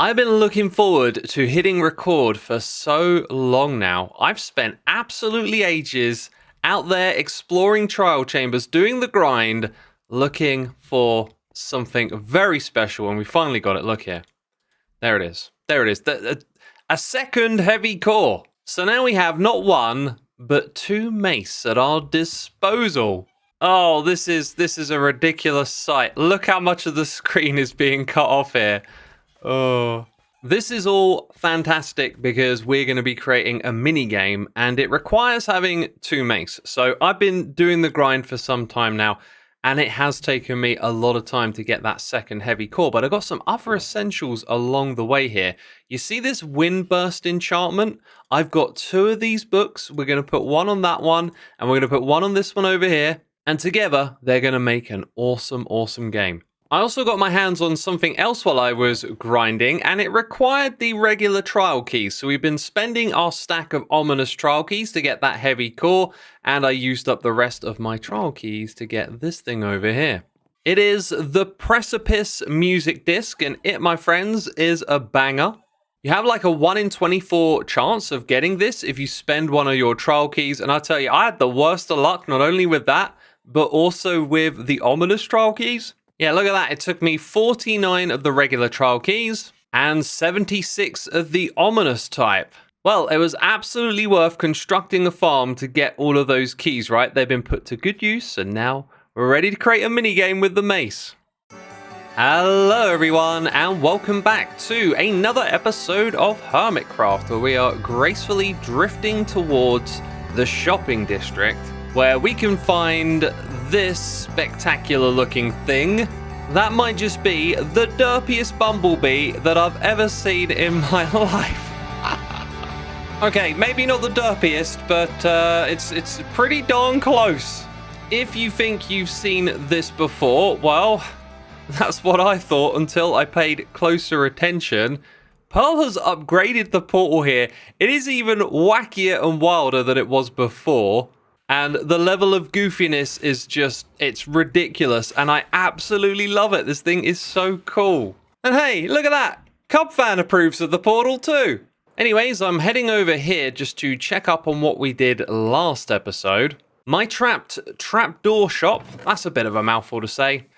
I've been looking forward to hitting record for so long now. I've spent absolutely ages out there exploring trial chambers, doing the grind, looking for something very special, and we finally got it. Look here. There it is. There it is. A second heavy core. So now we have not one, but two mace at our disposal. Oh, this is a ridiculous sight. Look how much of the screen is being cut off here. Oh, this is all fantastic because we're going to be creating a mini game and it requires having two mace. So I've been doing the grind for some time now and it has taken me a lot of time to get that second heavy core, but I've got some other essentials along the way here. You see this wind burst enchantment? I've got two of these books. We're going to put one on that one and we're going to put one on this one over here. And together they're going to make an awesome game. I also got my hands on something else while I was grinding, and it required the regular trial keys. So we've been spending our stack of ominous trial keys to get that heavy core, and I used up the rest of my trial keys to get this thing over here. It is the Precipice music disc, and it, my friends, is a banger. You have like a 1 in 24 chance of getting this if you spend one of your trial keys, and I tell you, I had the worst of luck, not only with that, but also with the ominous trial keys. Yeah, look at that. It took me 49 of the regular trial keys and 76 of the ominous type. Well, it was absolutely worth constructing a farm to get all of those keys, right? They've been put to good use, and now we're ready to create a minigame with the mace. Hello, everyone, and welcome back to another episode of Hermitcraft, where we are gracefully drifting towards the shopping district, where we can find this spectacular looking thing that might just be the derpiest bumblebee that I've ever seen in my life. Okay, maybe not the derpiest, but it's pretty darn close. If you think you've seen this before, well, that's what I thought until I paid closer attention. Pearl has upgraded the portal here. It is even wackier and wilder than it was before. And the level of goofiness is just, it's ridiculous. And I absolutely love it. This thing is so cool. And hey, look at that. Cubfan approves of the portal too. Anyways, I'm heading over here just to check up on what we did last episode. My trapdoor shop, that's a bit of a mouthful to say.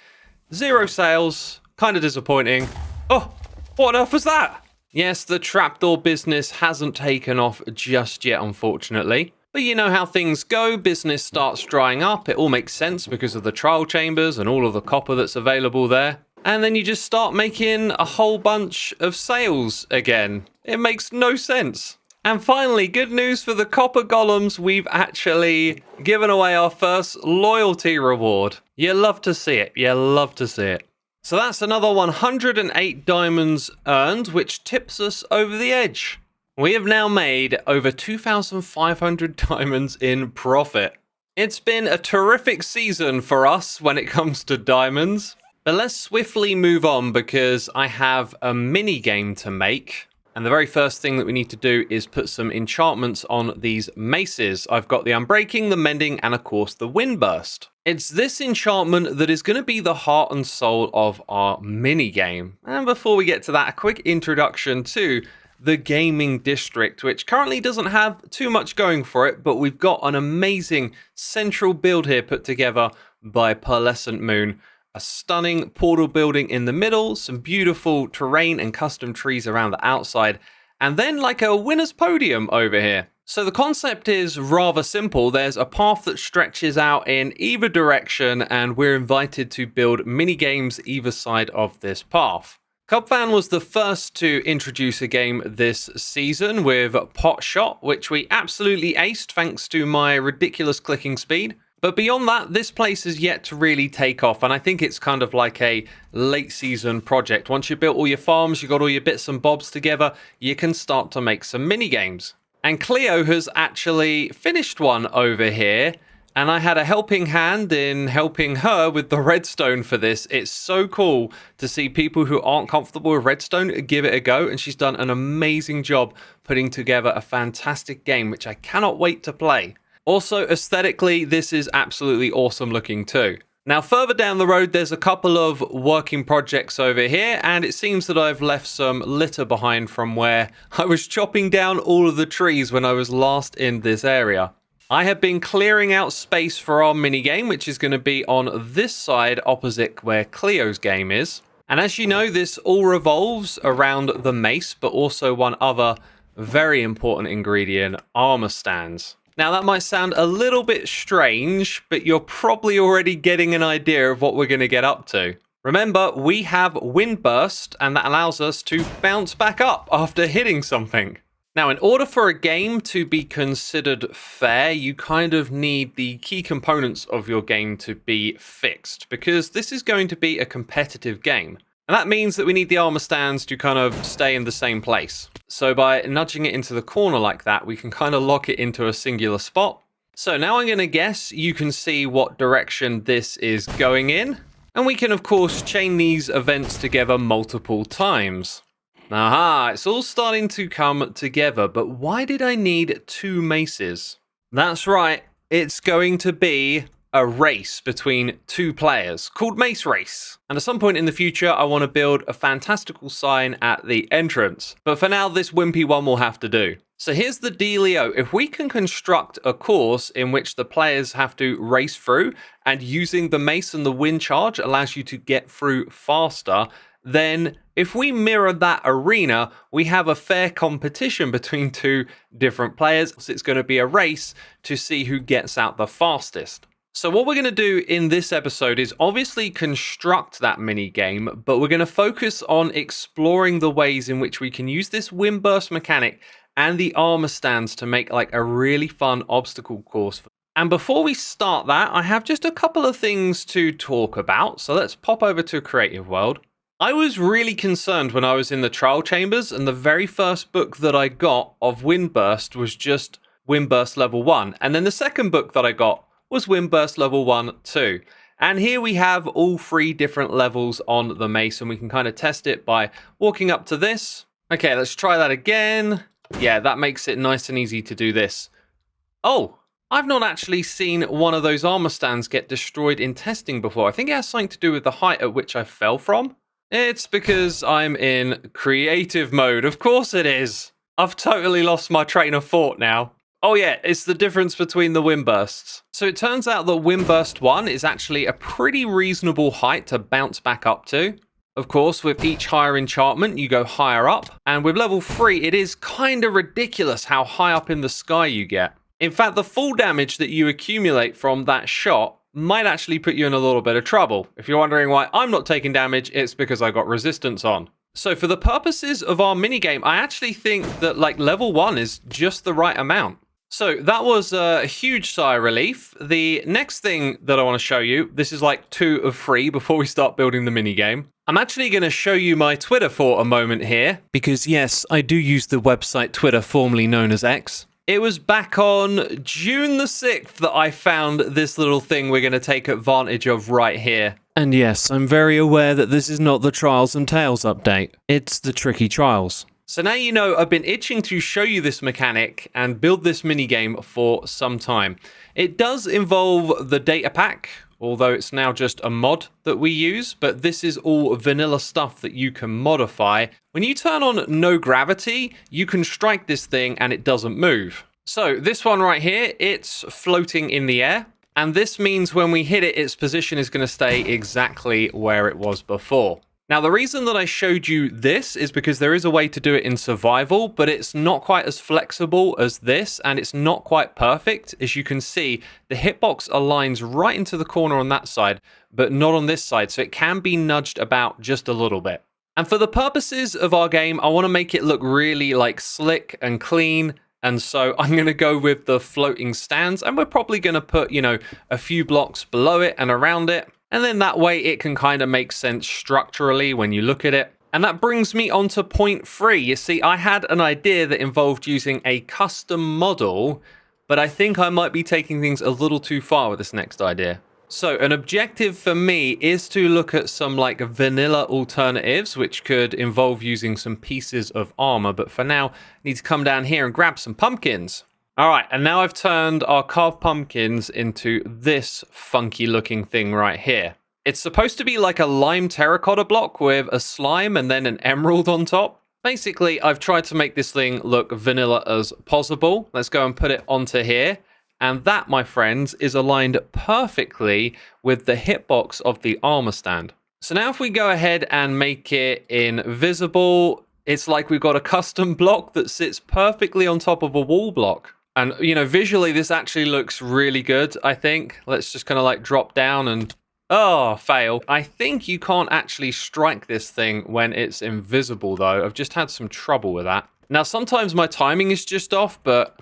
0 sales, kind of disappointing. Oh, what on earth was that? Yes, the trapdoor business hasn't taken off just yet, unfortunately. But you know how things go, business starts drying up, it all makes sense because of the trial chambers and all of the copper that's available there. And then you just start making a whole bunch of sales again. It makes no sense. And finally, good news for the copper golems, we've actually given away our first loyalty reward. You love to see it, you love to see it. So that's another 108 diamonds earned, which tips us over the edge. We have now made over 2,500 diamonds in profit. It's been a terrific season for us when it comes to diamonds. But let's swiftly move on because I have a mini game to make. And the very first thing that we need to do is put some enchantments on these maces. I've got the Unbreaking, the Mending, and of course the Windburst. It's this enchantment that is going to be the heart and soul of our mini game. And before we get to that, a quick introduction to the gaming district, which currently doesn't have too much going for it, but we've got an amazing central build here put together by Pearlescent Moon. A stunning portal building in the middle, some beautiful terrain and custom trees around the outside, and then like a winner's podium over here. So the concept is rather simple. There's a path that stretches out in either direction, and we're invited to build mini games either side of this path. Cubfan was the first to introduce a game this season with Pot Shot, which we absolutely aced thanks to my ridiculous clicking speed. But beyond that, this place is yet to really take off, and I think it's kind of like a late season project. Once you've built all your farms, you've got all your bits and bobs together, you can start to make some mini games. And Cleo has actually finished one over here, and I had a helping hand in helping her with the redstone for this. It's so cool to see people who aren't comfortable with redstone give it a go, and she's done an amazing job putting together a fantastic game, which I cannot wait to play. Also, aesthetically, this is absolutely awesome looking too. Now, further down the road, there's a couple of working projects over here, and it seems that I've left some litter behind from where I was chopping down all of the trees when I was last in this area. I have been clearing out space for our minigame, which is going to be on this side opposite where Cleo's game is. And as you know, this all revolves around the mace, but also one other very important ingredient, armor stands. Now, that might sound a little bit strange, but you're probably already getting an idea of what we're going to get up to. Remember, we have Wind Burst, and that allows us to bounce back up after hitting something. Now, in order for a game to be considered fair, you kind of need the key components of your game to be fixed, because this is going to be a competitive game. And that means that we need the armor stands to kind of stay in the same place. So by nudging it into the corner like that, we can kind of lock it into a singular spot. So now I'm going to guess you can see what direction this is going in. And we can, of course, chain these events together multiple times. Aha, it's all starting to come together, but why did I need 2 maces? That's right, it's going to be a race between 2 players called Mace Race. And at some point in the future, I want to build a fantastical sign at the entrance. But for now, this wimpy one will have to do. So here's the dealio. If we can construct a course in which the players have to race through, and using the mace and the wind charge allows you to get through faster, then if we mirror that arena, we have a fair competition between 2 different players. So it's going to be a race to see who gets out the fastest. So what we're going to do in this episode is obviously construct that mini game, but we're going to focus on exploring the ways in which we can use this wind burst mechanic and the armor stands to make like a really fun obstacle course. And before we start that, I have just a couple of things to talk about. So let's pop over to Creative World. I was really concerned when I was in the trial chambers, and the very first book that I got of Windburst was just Windburst level 1. And then the second book that I got was Windburst level 1 too. And here we have all 3 different levels on the mace, and we can kind of test it by walking up to this. Okay, let's try that again. Yeah, that makes it nice and easy to do this. Oh, I've not actually seen one of those armor stands get destroyed in testing before. I think it has something to do with the height at which I fell from. It's because I'm in creative mode. Of course it is. I've totally lost my train of thought now. Oh yeah, it's the difference between the wind bursts. So it turns out that wind burst 1 is actually a pretty reasonable height to bounce back up to. Of course, with each higher enchantment, you go higher up. And with level 3, it is kind of ridiculous how high up in the sky you get. In fact, the full damage that you accumulate from that shot might actually put you in a little bit of trouble. If you're wondering why I'm not taking damage, it's because I got resistance on. So for the purposes of our minigame, I actually think that like level 1 is just the right amount. So that was a huge sigh of relief. The next thing that I want to show you, this is like 2 of 3 before we start building the minigame. I'm actually going to show you my Twitter for a moment here, because yes, I do use the website Twitter, formerly known as X. It was back on June the 6th that I found this little thing we're going to take advantage of right here. And yes, I'm very aware that this is not the Trials and Tales update. It's the Tricky Trials. So now you know I've been itching to show you this mechanic and build this minigame for some time. It does involve the data pack, although it's now just a mod that we use, but this is all vanilla stuff that you can modify. When you turn on no gravity, you can strike this thing and it doesn't move. So this one right here, it's floating in the air. And this means when we hit it, its position is going to stay exactly where it was before. Now, the reason that I showed you this is because there is a way to do it in survival, but it's not quite as flexible as this, and it's not quite perfect. As you can see, the hitbox aligns right into the corner on that side, but not on this side, so it can be nudged about just a little bit. And for the purposes of our game, I want to make it look really like slick and clean, and so I'm going to go with the floating stands, and we're probably going to put, you know, a few blocks below it and around it. And then that way it can kind of make sense structurally when you look at it. And that brings me on to point 3. You see, I had an idea that involved using a custom model, but I think I might be taking things a little too far with this next idea. So an objective for me is to look at some like vanilla alternatives, which could involve using some pieces of armor. But for now, I need to come down here and grab some pumpkins. All right, and now I've turned our carved pumpkins into this funky looking thing right here. It's supposed to be like a lime terracotta block with a slime and then an emerald on top. Basically, I've tried to make this thing look vanilla as possible. Let's go and put it onto here. And that, my friends, is aligned perfectly with the hitbox of the armor stand. So now if we go ahead and make it invisible, it's like we've got a custom block that sits perfectly on top of a wall block. And, you know, visually, this actually looks really good, I think. Let's just kind of like drop down and... Oh, fail. I think you can't actually strike this thing when it's invisible, though. I've just had some trouble with that. Now, sometimes my timing is just off, but...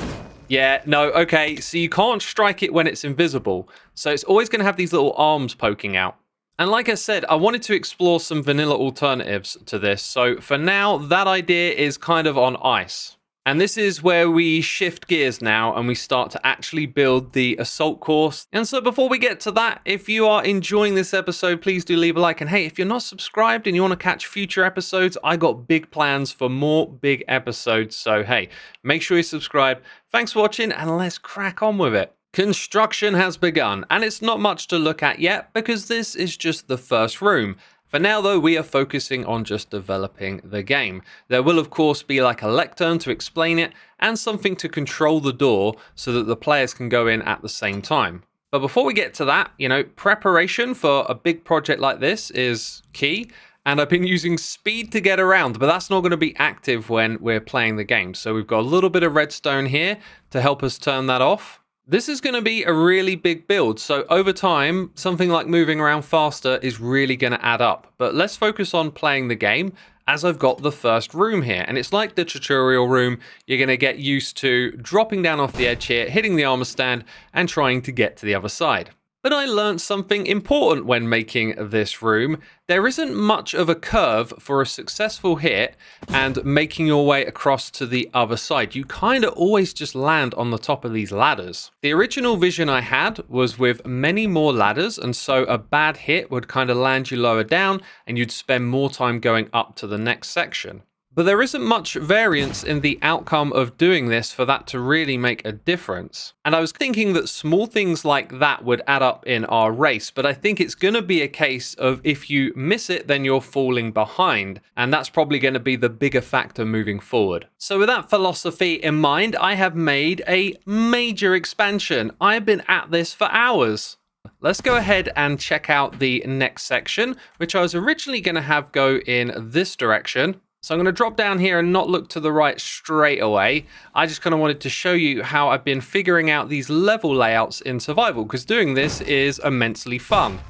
Yeah, no, okay. So you can't strike it when it's invisible. So it's always going to have these little arms poking out. And like I said, I wanted to explore some vanilla alternatives to this. So for now, that idea is kind of on ice. And this is where we shift gears now and we start to actually build the assault course. And so before we get to that, if you are enjoying this episode, please do leave a like. And hey, if you're not subscribed and you want to catch future episodes, I got big plans for more big episodes. So hey, make sure you subscribe. Thanks for watching and let's crack on with it. Construction has begun and it's not much to look at yet because this is just the first room. For now, though, we are focusing on just developing the game. There will, of course, be like a lectern to explain it and something to control the door so that the players can go in at the same time. But before we get to that, you know, preparation for a big project like this is key. And I've been using speed to get around, but that's not going to be active when we're playing the game. So we've got a little bit of redstone here to help us turn that off. This is going to be a really big build, so over time, something like moving around faster is really going to add up. But let's focus on playing the game as I've got the first room here. And it's like the tutorial room, you're going to get used to dropping down off the edge here, hitting the armor stand, and trying to get to the other side. But I learned something important when making this room. There isn't much of a curve for a successful hit and making your way across to the other side. You kind of always just land on the top of these ladders. The original vision I had was with many more ladders, and so a bad hit would kind of land you lower down and you'd spend more time going up to the next section. But there isn't much variance in the outcome of doing this for that to really make a difference. And I was thinking that small things like that would add up in our race, but I think it's going to be a case of if you miss it, then you're falling behind. And that's probably going to be the bigger factor moving forward. So with that philosophy in mind, I have made a major expansion. I've been at this for hours. Let's go ahead and check out the next section, which I was originally going to have go in this direction. So I'm going to drop down here and not look to the right straight away. I just kind of wanted to show you how I've been figuring out these level layouts in survival, because doing this is immensely fun.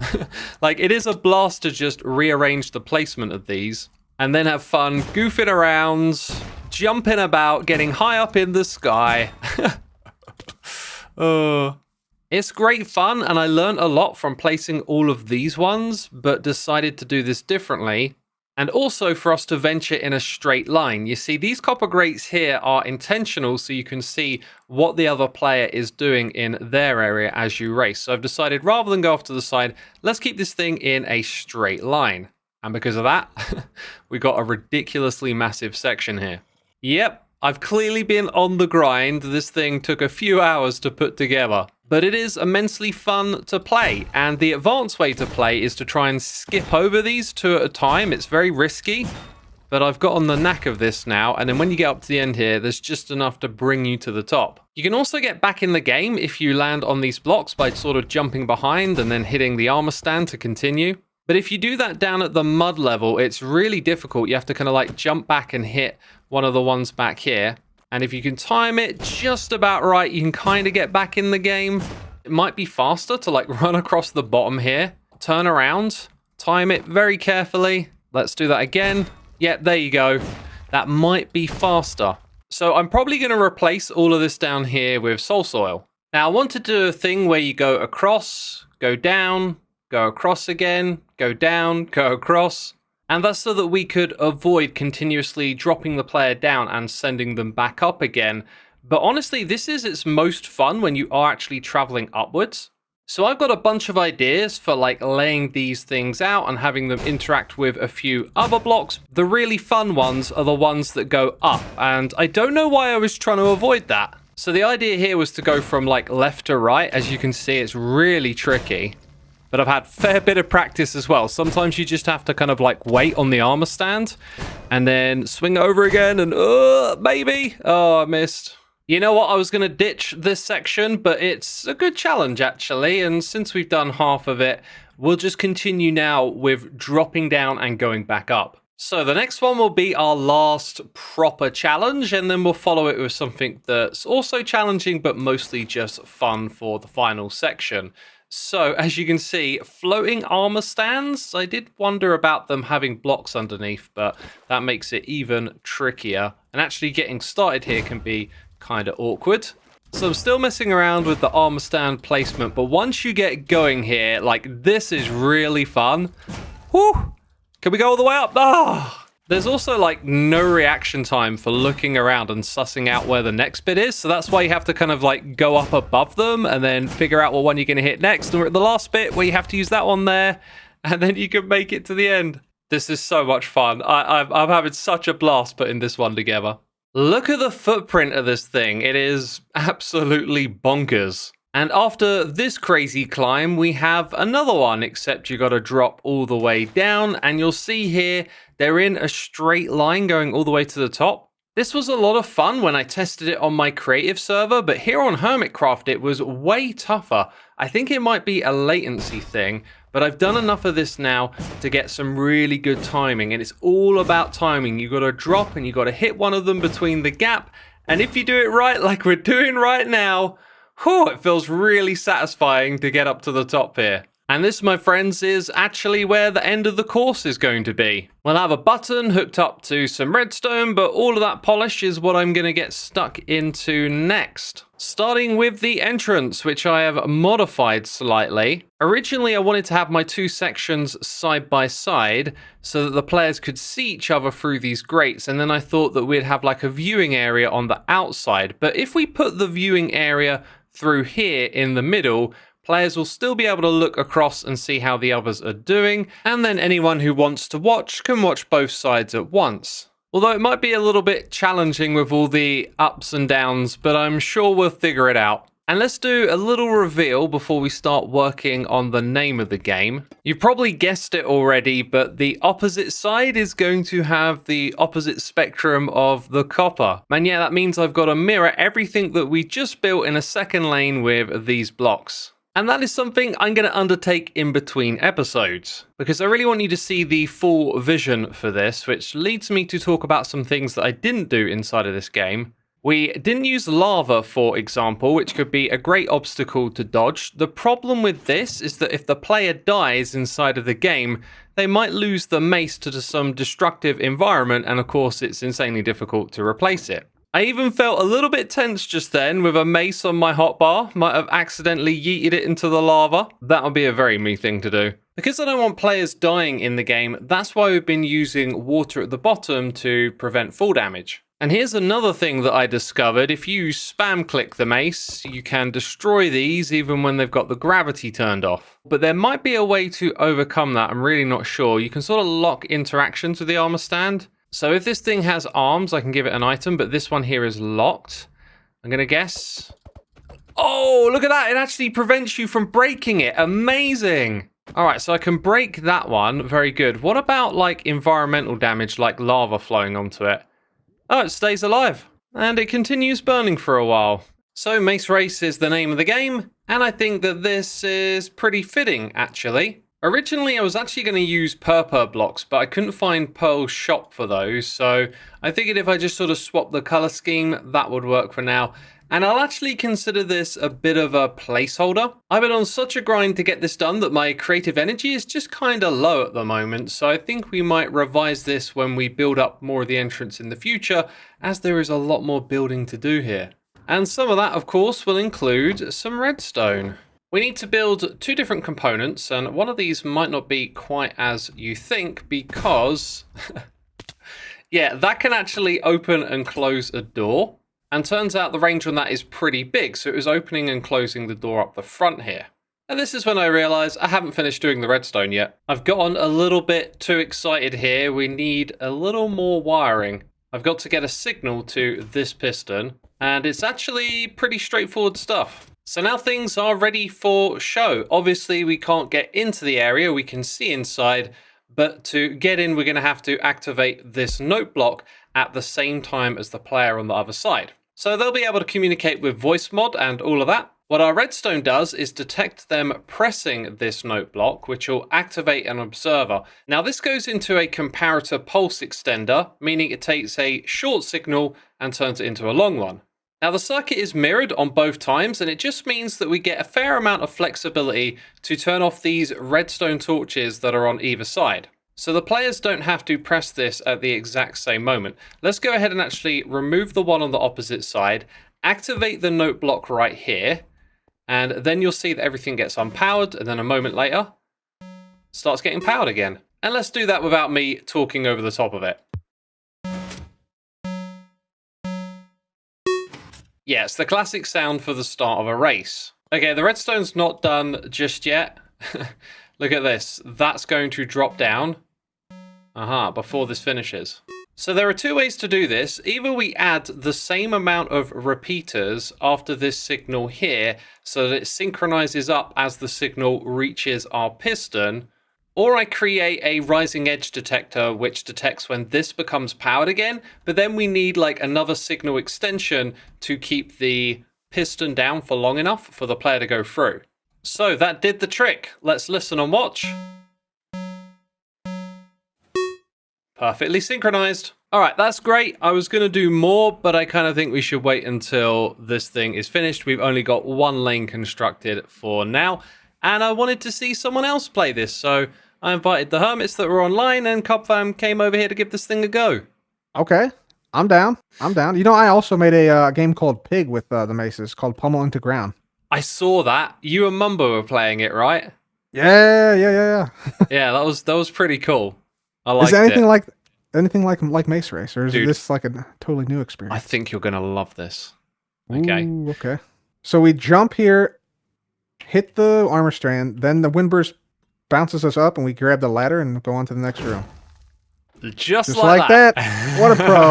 Like, it is a blast to just rearrange the placement of these and then have fun goofing around, jumping about, getting high up in the sky. It's great fun, and I learned a lot from placing all of these ones, but decided to do this differently. And also for us to venture in a straight line. You see, these copper grates here are intentional so you can see what the other player is doing in their area as you race. So I've decided rather than go off to the side, let's keep this thing in a straight line. And because of that, we got a ridiculously massive section here. Yep, I've clearly been on the grind. This thing took a few hours to put together. But it is immensely fun to play, and the advanced way to play is to try and skip over these two at a time. It's very risky, but I've gotten the knack of this now, and then when you get up to the end here, there's just enough to bring you to the top. You can also get back in the game if you land on these blocks by sort of jumping behind and then hitting the armor stand to continue. But if you do that down at the mud level, it's really difficult. You have to kind of like jump back and hit one of the ones back here. And if you can time it just about right, you can kind of get back in the game. It might be faster to like run across the bottom here, turn around, time it very carefully. Let's do that again. Yeah, there you go. That might be faster. So I'm probably going to replace all of this down here with soul soil. Now I want to do a thing where you go across, go down, go across again, go down, go across. And that's so that we could avoid continuously dropping the player down and sending them back up again. But honestly, this is its most fun when you are actually traveling upwards. So I've got a bunch of ideas for like laying these things out and having them interact with a few other blocks. The really fun ones are the ones that go up. And I don't know why I was trying to avoid that. So the idea here was to go from like left to right. As you can see, it's really tricky. But I've had a fair bit of practice as well. Sometimes you just have to kind of like wait on the armor stand and then swing over again and maybe. Oh, I missed. You know what? I was going to ditch this section, but it's a good challenge actually. And since we've done half of it, we'll just continue now with dropping down and going back up. So the next one will be our last proper challenge, and then we'll follow it with something that's also challenging, but mostly just fun for the final section. So, as you can see, floating armor stands. I did wonder about them having blocks underneath, but that makes it even trickier. And actually getting started here can be kind of awkward. So I'm still messing around with the armor stand placement, but once you get going here, like, this is really fun. Whew! Can we go all the way up? Ah! There's also like no reaction time for looking around and sussing out where the next bit is. So that's why you have to kind of like go up above them and then figure out what one you're going to hit next. And we're at the last bit where you have to use that one there and then you can make it to the end. This is so much fun. I'm having such a blast putting this one together. Look at the footprint of this thing. It is absolutely bonkers. And after this crazy climb, we have another one, except you got to drop all the way down. And you'll see here, they're in a straight line going all the way to the top. This was a lot of fun when I tested it on my creative server, but here on Hermitcraft, it was way tougher. I think it might be a latency thing, but I've done enough of this now to get some really good timing. And it's all about timing. You got to drop and you got to hit one of them between the gap. And if you do it right, like we're doing right now, whew, it feels really satisfying to get up to the top here. And this, my friends, is actually where the end of the course is going to be. We'll have a button hooked up to some redstone, but all of that polish is what I'm going to get stuck into next. Starting with the entrance, which I have modified slightly. Originally, I wanted to have my two sections side by side so that the players could see each other through these grates. And then I thought that we'd have like a viewing area on the outside. But if we put the viewing area through here in the middle, players will still be able to look across and see how the others are doing, and then anyone who wants to watch can watch both sides at once. Although it might be a little bit challenging with all the ups and downs, but I'm sure we'll figure it out. And let's do a little reveal before we start working on the name of the game. You've probably guessed it already, but the opposite side is going to have the opposite spectrum of the copper. And yeah, that means I've got to mirror everything that we just built in a second lane with these blocks. And that is something I'm going to undertake in between episodes, because I really want you to see the full vision for this, which leads me to talk about some things that I didn't do inside of this game. We didn't use lava, for example, which could be a great obstacle to dodge. The problem with this is that if the player dies inside of the game, they might lose the mace to some destructive environment, and of course it's insanely difficult to replace it. I even felt a little bit tense just then with a mace on my hotbar. Might have accidentally yeeted it into the lava. That would be a very me thing to do. Because I don't want players dying in the game, that's why we've been using water at the bottom to prevent fall damage. And here's another thing that I discovered. If you spam click the mace, you can destroy these even when they've got the gravity turned off. But there might be a way to overcome that. I'm really not sure. You can sort of lock interactions with the armor stand. So if this thing has arms, I can give it an item, but this one here is locked. I'm going to guess. Oh, look at that. It actually prevents you from breaking it. Amazing. All right, so I can break that one. Very good. What about like environmental damage, like lava flowing onto it? Oh, it stays alive, and it continues burning for a while. So Mace Race is the name of the game, and I think that this is pretty fitting, actually. Originally, I was actually going to use purple blocks, but I couldn't find Pearl's shop for those, so I figured if I just sort of swap the color scheme, that would work for now. And I'll actually consider this a bit of a placeholder. I've been on such a grind to get this done that my creative energy is just kind of low at the moment. So I think we might revise this when we build up more of the entrance in the future, as there is a lot more building to do here. And some of that, of course, will include some redstone. We need to build two different components, and one of these might not be quite as you think because, yeah, that can actually open and close a door. And turns out the range on that is pretty big, so it was opening and closing the door up the front here. And this is when I realised I haven't finished doing the redstone yet. I've gotten a little bit too excited here. We need a little more wiring. I've got to get a signal to this piston, and it's actually pretty straightforward stuff. So now things are ready for show. Obviously, we can't get into the area, we can see inside, but to get in, we're going to have to activate this note block at the same time as the player on the other side. So they'll be able to communicate with voice mod and all of that. What our redstone does is detect them pressing this note block, which will activate an observer. Now this goes into a comparator pulse extender, meaning it takes a short signal and turns it into a long one. Now the circuit is mirrored on both times, and it just means that we get a fair amount of flexibility to turn off these redstone torches that are on either side. So the players don't have to press this at the exact same moment. Let's go ahead and actually remove the one on the opposite side, activate the note block right here, and then you'll see that everything gets unpowered, and then a moment later, starts getting powered again. And let's do that without me talking over the top of it. Yeah, it's the classic sound for the start of a race. Okay, the redstone's not done just yet. Look at this. That's going to drop down. Before this finishes. So there are two ways to do this. Either we add the same amount of repeaters after this signal here so that it synchronizes up as the signal reaches our piston, or I create a rising edge detector which detects when this becomes powered again, but then we need like another signal extension to keep the piston down for long enough for the player to go through. So that did the trick. Let's listen and watch. Perfectly synchronized. All right, that's great. I was going to do more, but I kind of think we should wait until this thing is finished. We've only got one lane constructed for now, and I wanted to see someone else play this, so I invited the hermits that were online, and Cubfam came over here to give this thing a go. Okay, I'm down. I'm down. You know, I also made a game called Pig with the Maces called Pummel into Ground. I saw that. You and Mumbo were playing it, right? Yeah. Yeah, that was pretty cool. I liked it. Is it. anything like Mace Race, or is this like a totally new experience? I think you're gonna love this. Okay. Ooh, okay. So we jump here, hit the armor strand, then the wind burst bounces us up, and we grab the ladder and go on to the next room. Just like that. What a pro!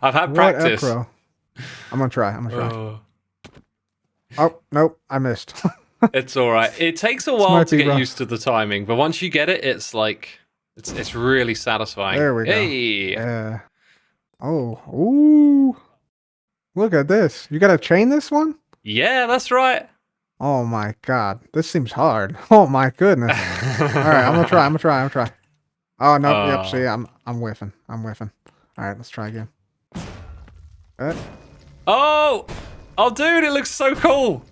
I've had practice. What a pro! I'm gonna try. Oh nope, I missed. It's all right. It takes a while to get used to the timing, but once you get it, it's like it's really satisfying. There we go. Hey. Yeah. Oh. Ooh. Look at this. You got to chain this one? Yeah, that's right. Oh my god, this seems hard. Oh my goodness. All right, I'm gonna try. Oh no, yep. See, I'm whiffing. All right, let's try again. Oh, dude, it looks so cool.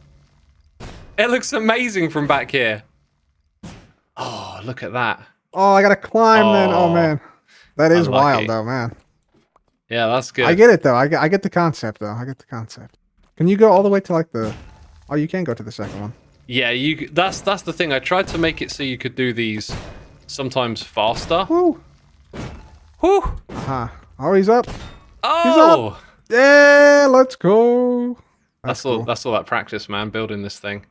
It looks amazing from back here. Oh, look at that. Oh, I gotta climb then. Oh man, that is wild though, man. Yeah, that's good. I get it though. I get the concept though. Can you go all the way to like the? Oh, you can go to the second one. Yeah, that's the thing. I tried to make it so you could do these sometimes faster. Woo. Oh, he's up. Oh. He's up. Yeah, let's go. That's all that practice, man, building this thing.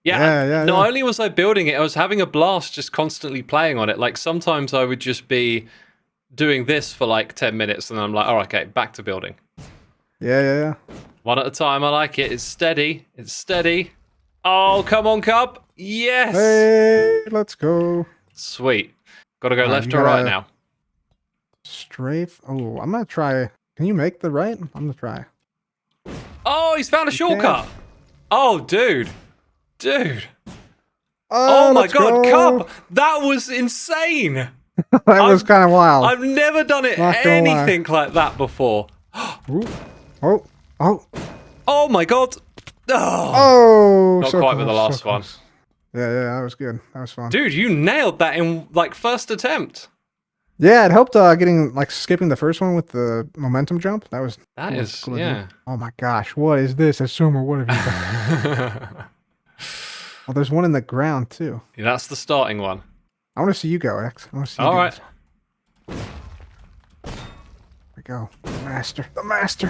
Yeah. Not only was I building it, I was having a blast just constantly playing on it. Like sometimes I would just be doing this for like 10 minutes and then I'm like, all right, okay, back to building. Yeah. One at a time. I like it. It's steady. Oh, come on, Cub. Yes. Hey, let's go. Sweet. Got to go left or right now. Strafe. Oh, I'm going to try. Can you make the right? I'm going to try. Oh, he's found a shortcut. Oh, dude. Oh my god, Cub! That was insane! That was kind of wild. I've never done anything like that before. Oh my god! Not so quite with the last one. Yeah, that was good. That was fun. Dude, you nailed that in like first attempt. Yeah, it helped skipping the first one with the momentum jump. That was cool. Yeah. Oh my gosh, what is this? Xisuma, what have you done? Oh, there's one in the ground too. Yeah, that's the starting one. I want to see you go, X. I want to see you All right. There we go. The master.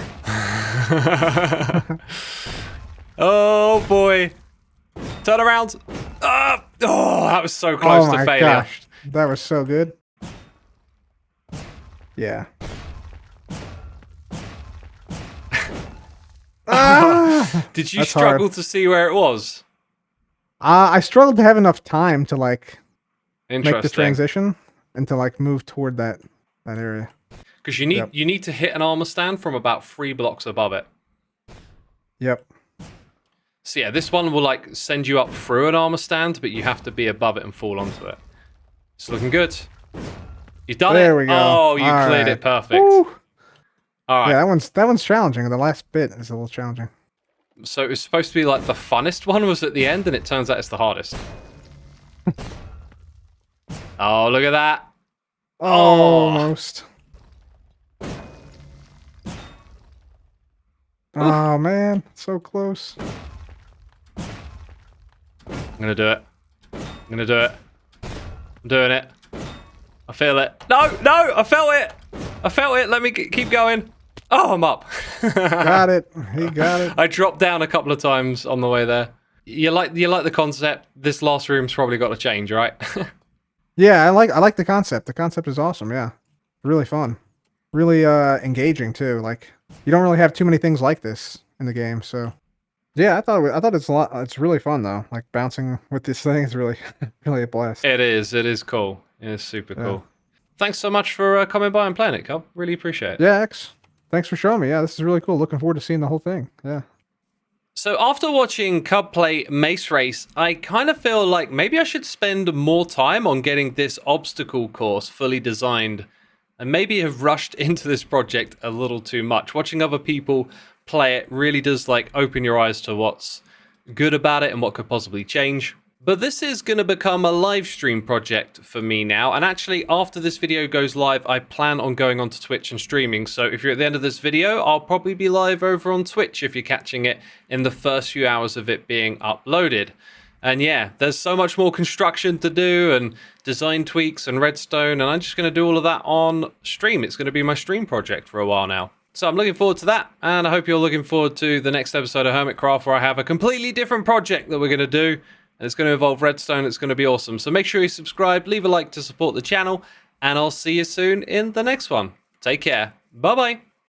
Oh boy. Turn around. Oh, that was so close to failure. Gosh. That was so good. Yeah. Did you That's struggle hard. to see where it was? I struggled to have enough time to like make the Interesting. transition and to like move toward that area. Because you Yep. need to hit an armor stand from about 3 blocks above it. Yep. So yeah, this one will like send you up through an armor stand, but you have to be above it and fall onto it. It's looking good. You've done it. There we go. Oh, you All cleared right. it perfect. Woo. All right. Yeah, that one's challenging. The last bit is a little challenging. So it was supposed to be like the funnest one was at the end, and it turns out it's the hardest. Oh, look at that. Almost. Oh man, so close. I'm gonna do it. I'm gonna do it. I'm doing it. I feel it. No, no, I felt it. I felt it. Let me keep going. Oh, I'm up. Got it. He got it. I dropped down a couple of times on the way there. You like the concept? This last room's probably got to change, right? Yeah, I like the concept. The concept is awesome. Yeah, really fun, really engaging too. Like you don't really have too many things like this in the game, so yeah, I thought it's a lot. It's really fun though. Like bouncing with this thing is really really a blast. It is. It is cool. It is super Yeah. cool. Thanks so much for coming by and playing it, Cub. Really appreciate it. Yeah, X. Thanks for showing me. Yeah, this is really cool. Looking forward to seeing the whole thing. Yeah. So after watching Cub play Mace Race, I kind of feel like maybe I should spend more time on getting this obstacle course fully designed and maybe have rushed into this project a little too much. Watching other people play it really does like open your eyes to what's good about it and what could possibly change. But this is going to become a live stream project for me now. And actually, after this video goes live, I plan on going onto Twitch and streaming. So if you're at the end of this video, I'll probably be live over on Twitch if you're catching it in the first few hours of it being uploaded. And yeah, there's so much more construction to do and design tweaks and redstone. And I'm just going to do all of that on stream. It's going to be my stream project for a while now. So I'm looking forward to that. And I hope you're looking forward to the next episode of Hermitcraft, where I have a completely different project that we're going to do. And it's going to involve redstone. It's going to be awesome. So make sure you subscribe, leave a like to support the channel, and I'll see you soon in the next one. Take care. Bye-bye.